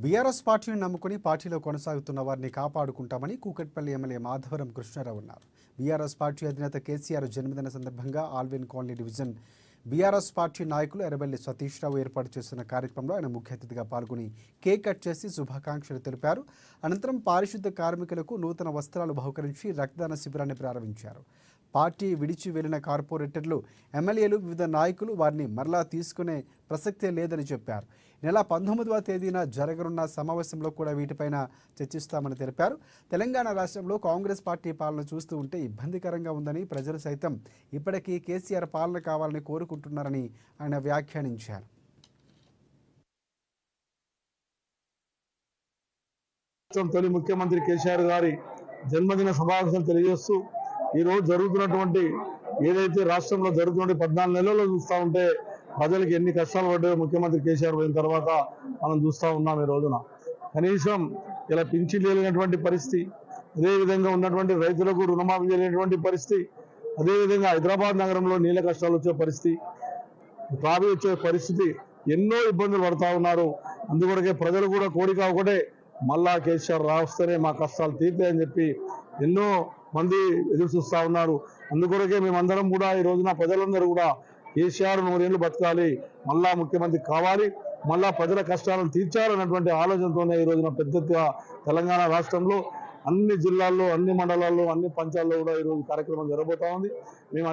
BRS పార్టీని నమ్ముకుని పార్టీలో కొనసాగుతున్న వారిని కాపాడుకుంటామని కూకట్పల్లి ఎమ్మెల్యే మాధవరం కృష్ణారావు అన్నారు. బీఆర్ఎస్ పార్టీ అధినేత కేసీఆర్ జన్మదిన సందర్భంగా Allwyn colony division BRS party నాయకులు ఎర్రబెల్లి సతీష్ రావు ఏర్పాటు చేసిన కార్యక్రమంలో ఆయన ముఖ్య అతిథిగా పాల్గొని కేక్ కట్ చేసి శుభాకాంక్షలు తెలిపారు. అనంతరం పారిశుద్ధ కార్మికులకు నూతన వస్త్రాలు బహుకరించి రక్తదాన శిబిరాన్ని ప్రారంభించారు. పార్టీ విడిచి వెళ్లిన కార్పొరేటర్లు, ఎమ్మెల్యేలు, వివిధ నాయకులు వారిని మరలా తీసుకునే ప్రసక్తే లేదని చెప్పారు. నెల 19వ తేదీన జరగనున్న సమావేశంలో కూడా వీటిపైన చర్చిస్తామని తెలిపారు. తెలంగాణ రాష్ట్రంలో కాంగ్రెస్ పార్టీ పాలన చూస్తూ ఉంటే ఇబ్బందికరంగా ఉందని, ప్రజలు సైతం ఇప్పటికీ కేసీఆర్ పాలన కావాలని కోరుకుంటున్నారని ఆయన వ్యాఖ్యానించారు. తొలి ముఖ్యమంత్రి కేసీఆర్ గారి జన్మదిన శుభాకాంక్షలు తెలియజేస్తూ ఈరోజు జరుగుతున్నటువంటి ఏదైతే రాష్ట్రంలో జరుగుతున్న 14 నెలల్లో చూస్తూ ఉంటే ప్రజలకు ఎన్ని కష్టాలు పడ్డాయో ముఖ్యమంత్రి కేసీఆర్ పోయిన తర్వాత మనం చూస్తూ ఉన్నాం. ఈ రోజున కనీసం ఇలా పింఛన్లు లేనటువంటి పరిస్థితి, అదేవిధంగా ఉన్నటువంటి రైతులకు రుణమాఫీ చేయలేనటువంటి పరిస్థితి, అదేవిధంగా హైదరాబాద్ నగరంలో నీళ్ళ కష్టాలు వచ్చే పరిస్థితి, ట్రాఫిక్ వచ్చే పరిస్థితి, ఎన్నో ఇబ్బందులు పడుతూ ఉన్నారు. అందుకొరకే ప్రజలు కూడా కోరిక ఒకటే, మళ్ళా కేసీఆర్ రావస్తేనే మా కష్టాలు తీర్తాయని చెప్పి ఎన్నో మంది ఎదురు చూస్తూ ఉన్నారు. అందుకొరకే మేమందరం కూడా ఈ రోజున ప్రజలందరూ కూడా కేసీఆర్ 100 ఏళ్ళు బతకాలి, మళ్ళా ముఖ్యమంత్రి కావాలి, మళ్ళా ప్రజల కష్టాలను తీర్చాలన్నటువంటి ఆలోచనతోనే ఈ రోజున పెద్ద తెలంగాణ రాష్ట్రంలో అన్ని జిల్లాల్లో, అన్ని మండలాల్లో, అన్ని పంచాల్లో కూడా ఈరోజు కార్యక్రమం జరగబోతా ఉంది. మేము